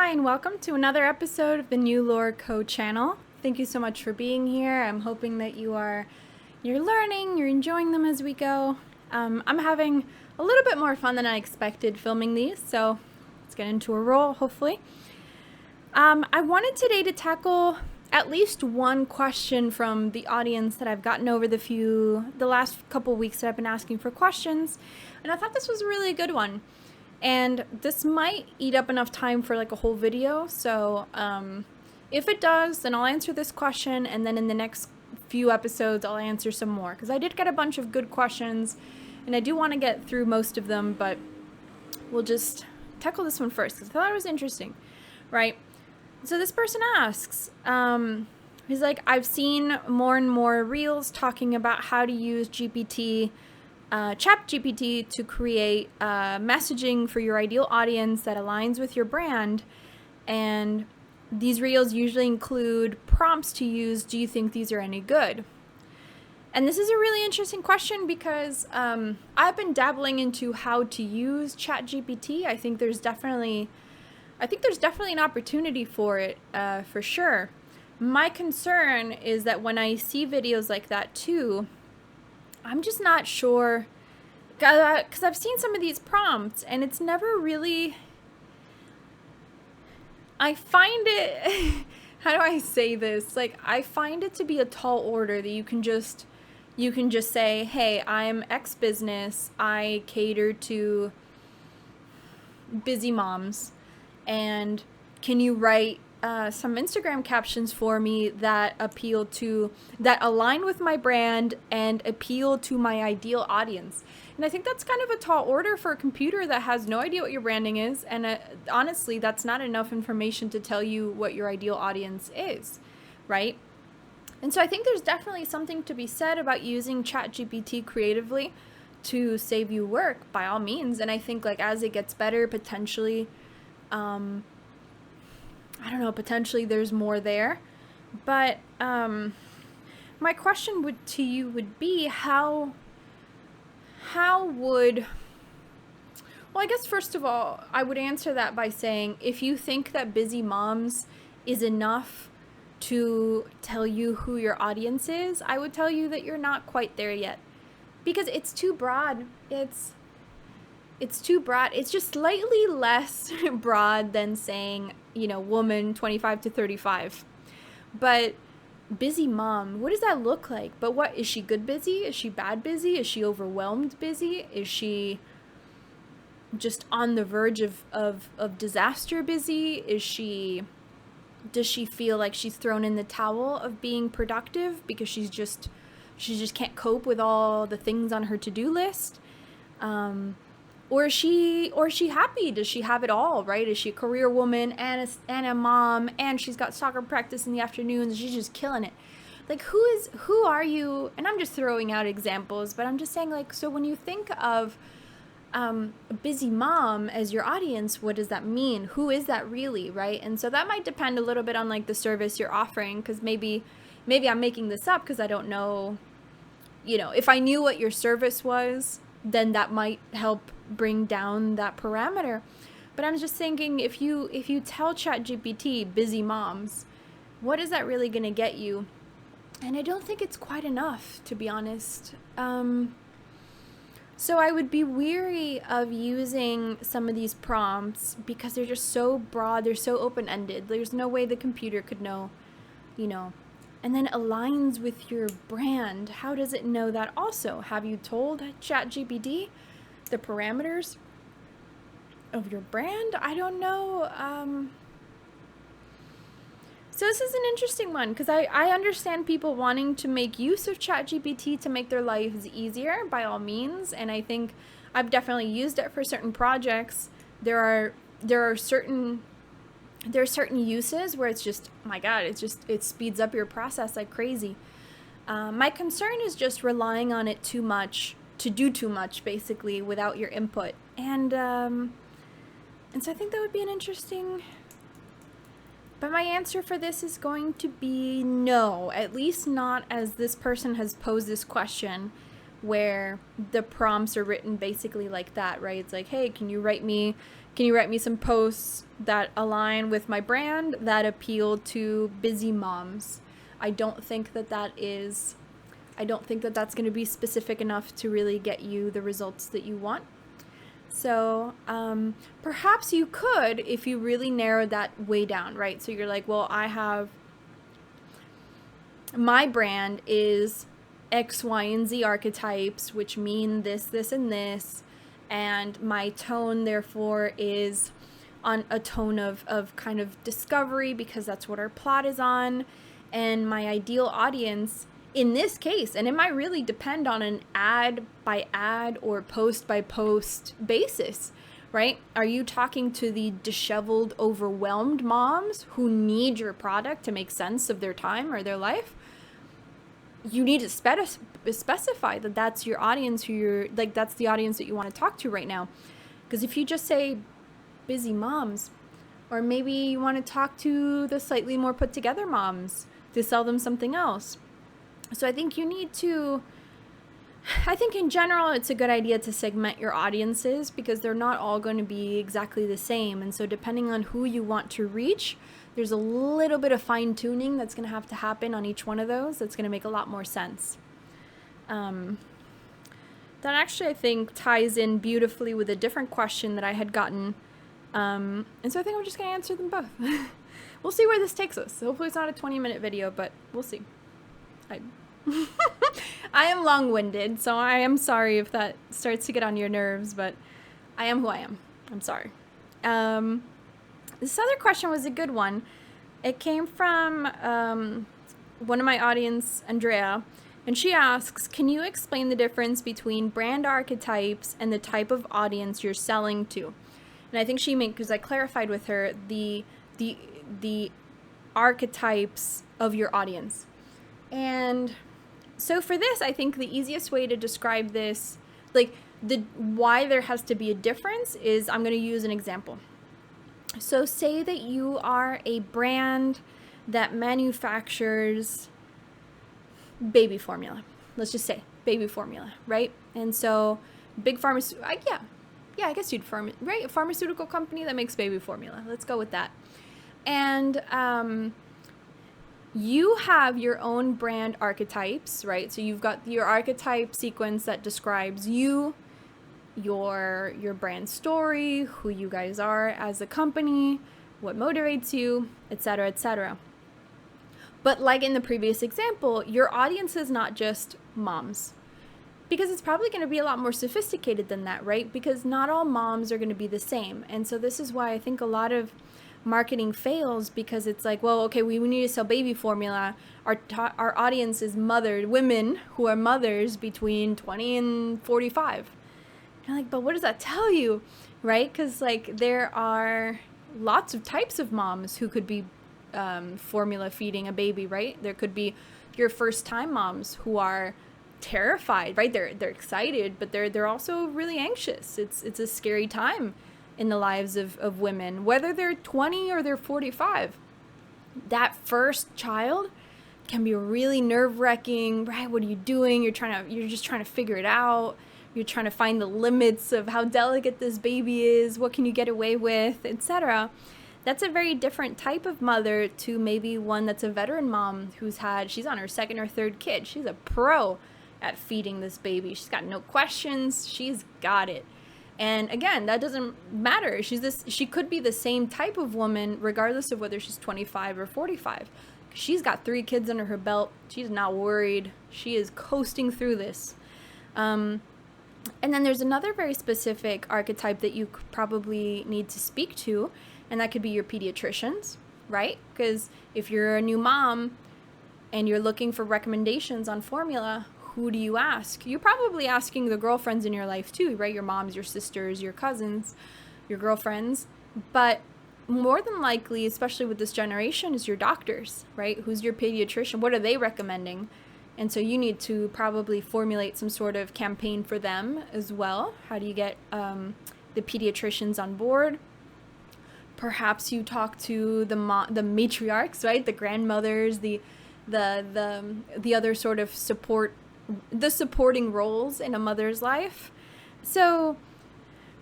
Hi, and welcome to another episode of the New Lore Code channel. Thank you so much for being here. I'm hoping that you're learning, you're enjoying them as we go. I'm having a little bit more fun than I expected filming these, so let's get into a roll, hopefully. I wanted today to tackle at least one question from the audience that I've gotten over the last couple weeks that I've been asking for questions, and I thought this was a really good one. And this might eat up enough time for like a whole video, so if it does, then I'll answer this question, and then in the next few episodes I'll answer some more, because I did get a bunch of good questions, and I do want to get through most of them, but we'll just tackle this one first, because I thought it was interesting, right? So this person asks, he's like, I've seen more and more reels talking about how to use ChatGPT to create messaging for your ideal audience that aligns with your brand, and these reels usually include prompts to use. Do you think these are any good? And this is a really interesting question because I've been dabbling into how to use ChatGPT. I think there's definitely an opportunity for it, for sure. My concern is that when I see videos like that too, I'm just not sure, because I've seen some of these prompts and it's never really, I find it, how do I say this? Like, I find it to be a tall order that you can just say, hey, I'm X business, I cater to busy moms, and can you write some Instagram captions for me that align with my brand and appeal to my ideal audience? And I think that's kind of a tall order for a computer that has no idea what your branding is, and honestly, that's not enough information to tell you what your ideal audience is, right? And so I think there's definitely something to be said about using ChatGPT creatively to save you work, by all means. And I think, like, as it gets better, potentially I don't know, potentially there's more there. But my question to you would be, how would, well, I guess first of all, I would answer that by saying, if you think that busy moms is enough to tell you who your audience is, I would tell you that you're not quite there yet, because it's too broad. It's too broad. It's just slightly less broad than saying, woman 25 to 35. But busy mom, what does that look like? But what, is she good busy? Is she bad busy? Is she overwhelmed busy? Is she just on the verge of disaster busy? Does she feel like she's thrown in the towel of being productive because she just can't cope with all the things on her to-do list? Or is she happy? Does she have it all, right? Is she a career woman and a mom, and she's got soccer practice in the afternoons, and she's just killing it? Like, who are you? And I'm just throwing out examples, but I'm just saying, like, so when you think of a busy mom as your audience, what does that mean? Who is that really, right? And so that might depend a little bit on, like, the service you're offering, because maybe I'm making this up because I don't know, if I knew what your service was, then that might help bring down that parameter. But I'm just thinking, if you tell ChatGPT busy moms, what is that really going to get you? And I don't think it's quite enough, to be honest. So I would be weary of using some of these prompts because they're just so broad, they're so open-ended. There's no way the computer could know, and then aligns with your brand. How does it know that also? Have you told ChatGPT the parameters of your brand? I don't know. So this is an interesting one, because I understand people wanting to make use of ChatGPT to make their lives easier, by all means, and I think I've definitely used it for certain projects. There are certain uses where it's just, my God, it speeds up your process like crazy. My concern is just relying on it too much to do too much, basically, without your input. And so I think that would be an interesting, but my answer for this is going to be no, at least not as this person has posed this question, where the prompts are written basically like that, right? It's like, hey, can you write me Can you write me some posts that align with my brand that appeal to busy moms? I don't think that that's going to be specific enough to really get you the results that you want. So perhaps you could, if you really narrowed that way down, right? So you're like, well, my brand is X, Y, and Z archetypes, which mean this, this, and this. And my tone, therefore, is on a tone of kind of discovery, because that's what our plot is on. And my ideal audience in this case, and it might really depend on an ad by ad or post by post basis, right? Are you talking to the disheveled, overwhelmed moms who need your product to make sense of their time or their life? You need to specify that that's your audience, that's the audience that you want to talk to right now. Because if you just say busy moms, or maybe you want to talk to the slightly more put together moms to sell them something else. So I think in general, it's a good idea to segment your audiences, because they're not all going to be exactly the same. And so depending on who you want to reach, there's a little bit of fine tuning that's going to have to happen on each one of those. That's going to make a lot more sense. That actually, I think, ties in beautifully with a different question that I had gotten. And so I think I'm just going to answer them both. We'll see where this takes us. Hopefully it's not a 20-minute video, but we'll see. I am long-winded, so I am sorry if that starts to get on your nerves, but I am who I am. I'm sorry. This other question was a good one. It came from one of my audience, Andrea, and she asks, can you explain the difference between brand archetypes and the type of audience you're selling to? And I think she meant, because I clarified with her, the archetypes of your audience. And so for this, I think the easiest way to describe this, why there has to be a difference, is I'm going to use an example. So say that you are a brand that manufactures baby formula. Let's just say baby formula, right? And so big pharmaceutical, I guess right? A pharmaceutical company that makes baby formula. Let's go with that. And you have your own brand archetypes, right? So you've got your archetype sequence that describes you, your brand story, who you guys are as a company, what motivates you, etc., etc. But like in the previous example, your audience is not just moms, because it's probably going to be a lot more sophisticated than that, right? Because not all moms are going to be the same. And so this is why I think a lot of marketing fails, because it's like, well, okay, we need to sell baby formula. Our audience is women who are mothers between 20 and 45. And you're like, but what does that tell you, right? Because there are lots of types of moms who could be formula feeding a baby, right? There could be your first time moms who are terrified, right? They're excited, but they're also really anxious. It's a scary time in the lives of women, whether they're 20 or they're 45. That first child can be really nerve-wracking, right? What are you doing? You're just trying to figure it out. You're trying to find the limits of how delicate this baby is. What can you get away with, etc. That's a very different type of mother to maybe one that's a veteran mom she's on her second or third kid. She's a pro at feeding this baby. She's got no questions. She's got it. And again, that doesn't matter. She could be the same type of woman regardless of whether she's 25 or 45. She's got 3 kids under her belt. She's not worried. She is coasting through this. And then there's another very specific archetype that you probably need to speak to, and that could be your pediatricians, right? Because if you're a new mom and you're looking for recommendations on formula, who do you ask? You're probably asking the girlfriends in your life too, right? Your moms, your sisters, your cousins, your girlfriends. But more than likely, especially with this generation, is your doctors, right? Who's your pediatrician? What are they recommending? And so you need to probably formulate some sort of campaign for them as well. How do you get the pediatricians on board? Perhaps you talk to the matriarchs, right? The grandmothers, the other sort of supporting roles in a mother's life. So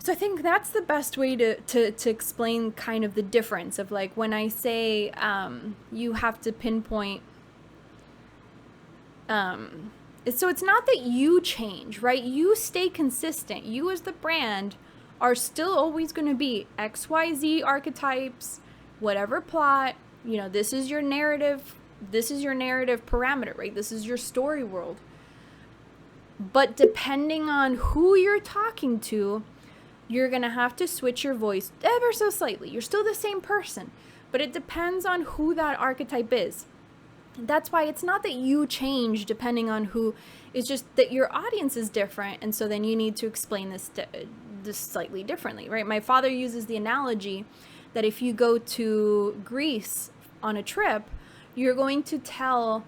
So I think that's the best way to explain kind of the difference of like when I say you have to pinpoint. So it's not that you change, right? You stay consistent. You as the brand are still always going to be XYZ archetypes, whatever plot, this is your narrative. This is your narrative parameter, right? This is your story world. But depending on who you're talking to, you're going to have to switch your voice ever so slightly. You're still the same person, but it depends on who that archetype is. That's why it's not that you change depending on who, it's just that your audience is different. And so then you need to explain this slightly differently, right? My father uses the analogy that if you go to Greece on a trip, you're going to tell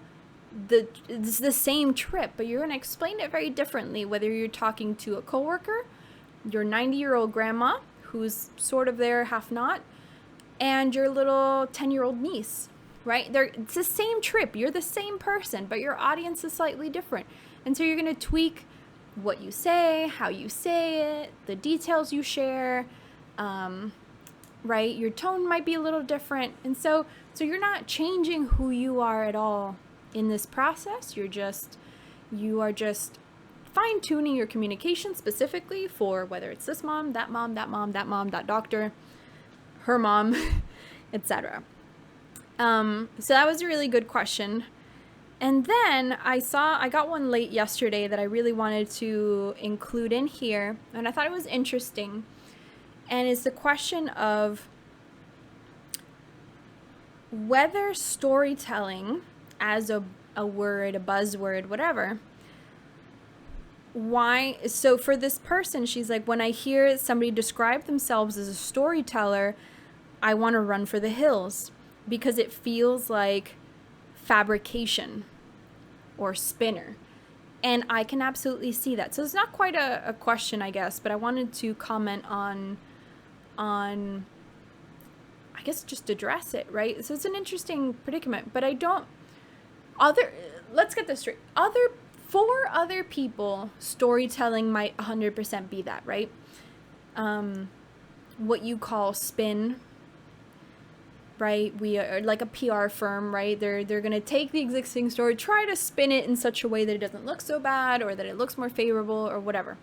it's the same trip, but you're going to explain it very differently, whether you're talking to a coworker, your 90-year-old grandma, who's sort of there, half not, and your little 10-year-old niece. Right? It's the same trip. You're the same person, but your audience is slightly different. And so you're going to tweak what you say, how you say it, the details you share, right? Your tone might be a little different. And so you're not changing who you are at all in this process. You are just fine-tuning your communication specifically for whether it's this mom, that mom, that mom, that mom, that doctor, her mom, etc. So that was a really good question. And then I got one late yesterday that I really wanted to include in here, and I thought it was interesting. And it's the question of whether storytelling as a word, a buzzword, whatever, why. So for this person, she's like, when I hear somebody describe themselves as a storyteller, I want to run for the hills, because it feels like fabrication or spinner. And I can absolutely see that. So it's not quite a question, I guess, but I wanted to comment on I guess just address it, right? So it's an interesting predicament, but let's get this straight. For other people, storytelling might 100% be that, right? What you call spin, right? We are like a PR firm, right? They're going to take the existing story, try to spin it in such a way that it doesn't look so bad or that it looks more favorable or whatever.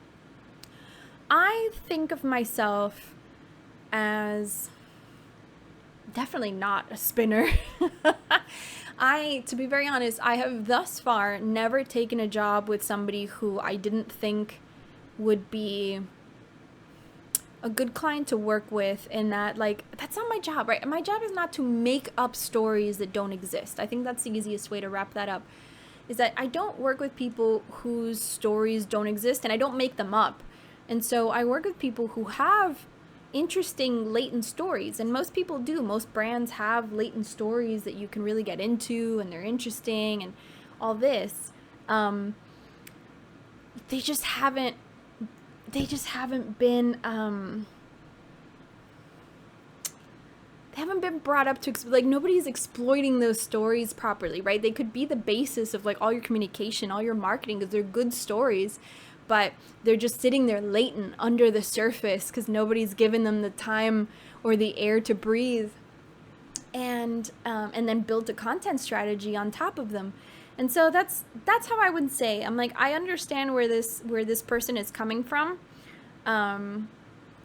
I think of myself as definitely not a spinner. To be very honest, I have thus far never taken a job with somebody who I didn't think would be a good client to work with, in that, like, that's not my job, right? My job is not to make up stories that don't exist. I think that's the easiest way to wrap that up, is that I don't work with people whose stories don't exist, and I don't make them up. And so I work with people who have interesting latent stories, and most people do. Most brands have latent stories that you can really get into, and they're interesting and all this. They just haven't been they haven't been brought up to, like, nobody's exploiting those stories properly, right? They could be the basis of like all your communication, all your marketing, because they're good stories, but they're just sitting there latent under the surface because nobody's given them the time or the air to breathe and then build a content strategy on top of them. And so that's how I would say. I'm like, I understand where this person is coming from, and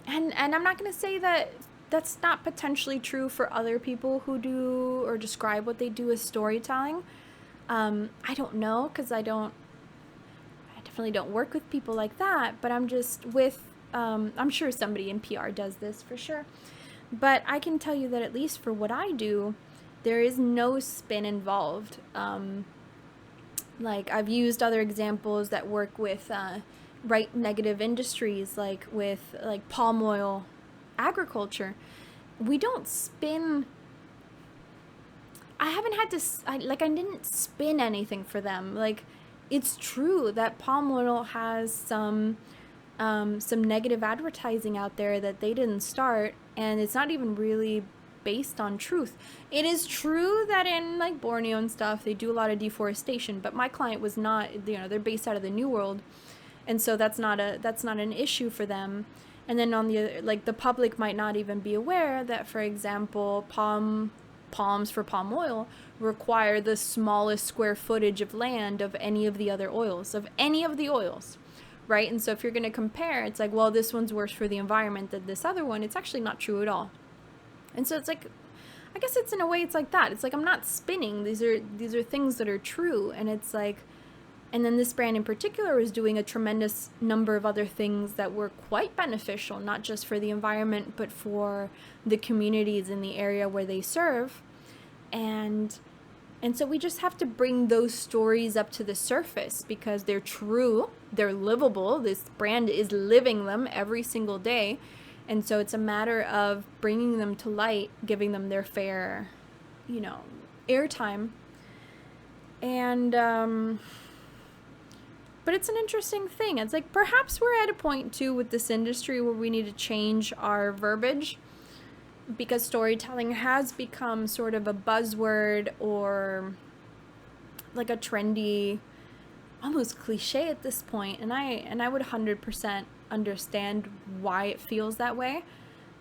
I'm not going to say that that's not potentially true for other people who do or describe what they do as storytelling. I don't know, because I definitely don't work with people like that. But I'm just with I'm sure somebody in PR does this for sure. But I can tell you that at least for what I do, there is no spin involved. Like, I've used other examples that work with right negative industries, like with like palm oil agriculture. We don't spin. I haven't had to, I didn't spin anything for them. Like, it's true that palm oil has some negative advertising out there that they didn't start, and it's not even really based on truth. It is true that in like Borneo and stuff, they do a lot of deforestation, but my client was not, they're based out of the New World, and so that's not an issue for them. And then on the other, like the public might not even be aware that, for example, palms for palm oil require the smallest square footage of land of any of the other oils, right? And so if you're going to compare, it's like, well, this one's worse for the environment than this other one. It's actually not true at all. And so it's like, I guess it's in a way it's like that. It's like, I'm not spinning. These are things that are true. And it's like, and then this brand in particular was doing a tremendous number of other things that were quite beneficial, not just for the environment, but for the communities in the area where they serve. And so we just have to bring those stories up to the surface because they're true, they're livable. This brand is living them every single day. And so it's a matter of bringing them to light, giving them their fair, airtime. And, but it's an interesting thing. It's like perhaps we're at a point too with this industry where we need to change our verbiage because storytelling has become sort of a buzzword or like a trendy, almost cliche at this point. And I would 100% understand why it feels that way.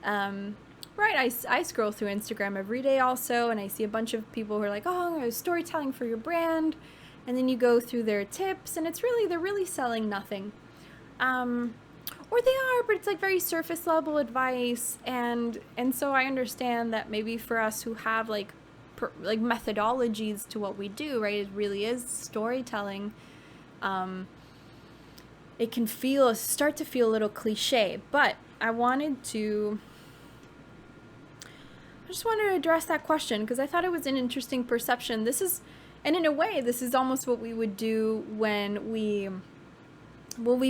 Right, I scroll through Instagram every day also, and I see a bunch of people who are like, oh, storytelling for your brand. And then you go through their tips, and they're really selling nothing. Or they are, but it's like very surface level advice. And so I understand that maybe for us who have like methodologies to what we do, right, it really is storytelling. It can start to feel a little cliche, but I just wanted to address that question because I thought it was an interesting perception. And in a way, this is almost what we would do when we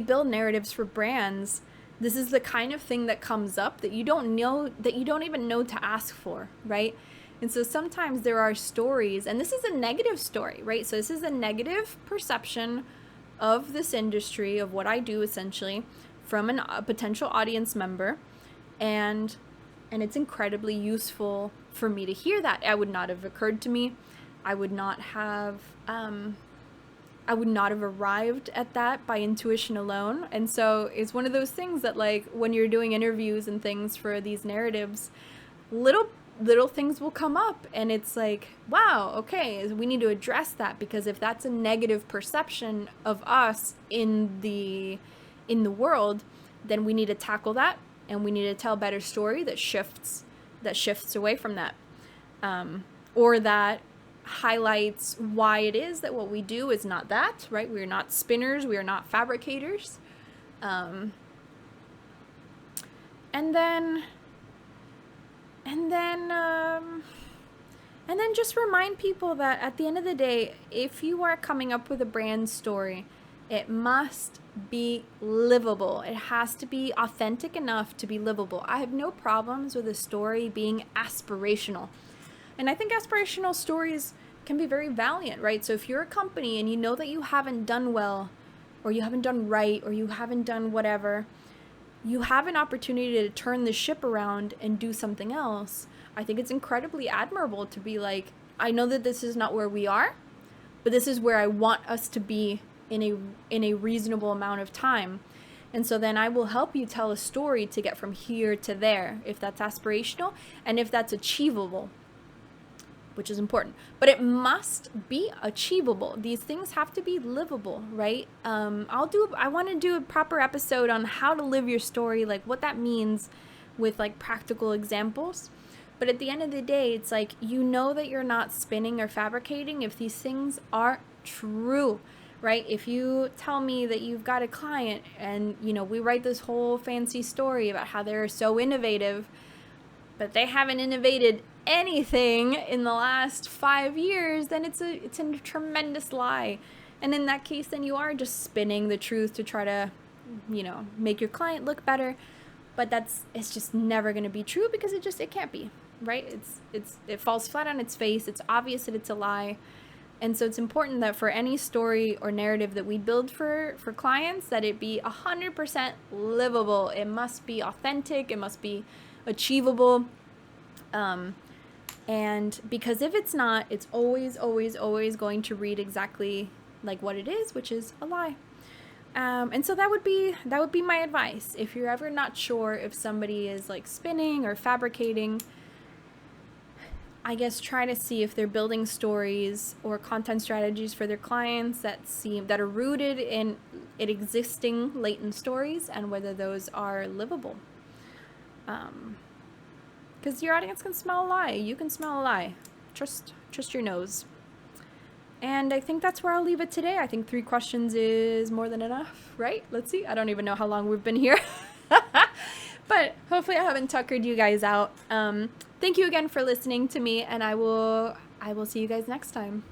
build narratives for brands. This is the kind of thing that comes up that you don't even know to ask for, right? And so sometimes there are stories, and this is a negative story, right? So this is a negative perception of this industry, of what I do essentially, from a potential audience member. And it's incredibly useful for me to hear that. It would not have occurred to me. I would not have arrived at that by intuition alone. And so it's one of those things that, like, when you're doing interviews and things for these narratives, little things will come up, and it's like, wow, okay, we need to address that, because if that's a negative perception of us in the world, then we need to tackle that, and we need to tell a better story that shifts away from that, or that highlights why it is that what we do is not that, right? We are not spinners, we are not fabricators. And then just remind people that at the end of the day, if you are coming up with a brand story, it must be livable. It has to be authentic enough to be livable. I have no problems with a story being aspirational. And I think aspirational stories can be very valiant, right? So if you're a company and you know that you haven't done well, or you haven't done right, or you haven't done whatever, you have an opportunity to turn the ship around and do something else. I think it's incredibly admirable to be like, I know that this is not where we are, but this is where I want us to be in a reasonable amount of time. And so then I will help you tell a story to get from here to there, if that's aspirational and if that's achievable, which is important. But it must be achievable. These things have to be livable, right? I want to do a proper episode on how to live your story, like what that means with like practical examples. But at the end of the day, it's like, you know that you're not spinning or fabricating if these things are true, right? If you tell me that you've got a client and, we write this whole fancy story about how they're so innovative, but they haven't innovated anything in the last 5 years, then it's a tremendous lie. And in that case, then you are just spinning the truth to try to, make your client look better. But it's just never going to be true, because it can't be, right? It falls flat on its face. It's obvious that it's a lie. And so it's important that for any story or narrative that we build for clients, that it be 100% livable. It must be authentic. It must be achievable. And because if it's not, it's always, always, always going to read exactly like what it is, which is a lie. And so that would be my advice. If you're ever not sure if somebody is like spinning or fabricating, I guess try to see if they're building stories or content strategies for their clients that are rooted in existing latent stories, and whether those are livable. Because your audience can smell a lie. You can smell a lie. Trust your nose. And I think that's where I'll leave it today. I think 3 questions is more than enough, right? Let's see. I don't even know how long we've been here. But hopefully I haven't tuckered you guys out. Thank you again for listening to me, and I will see you guys next time.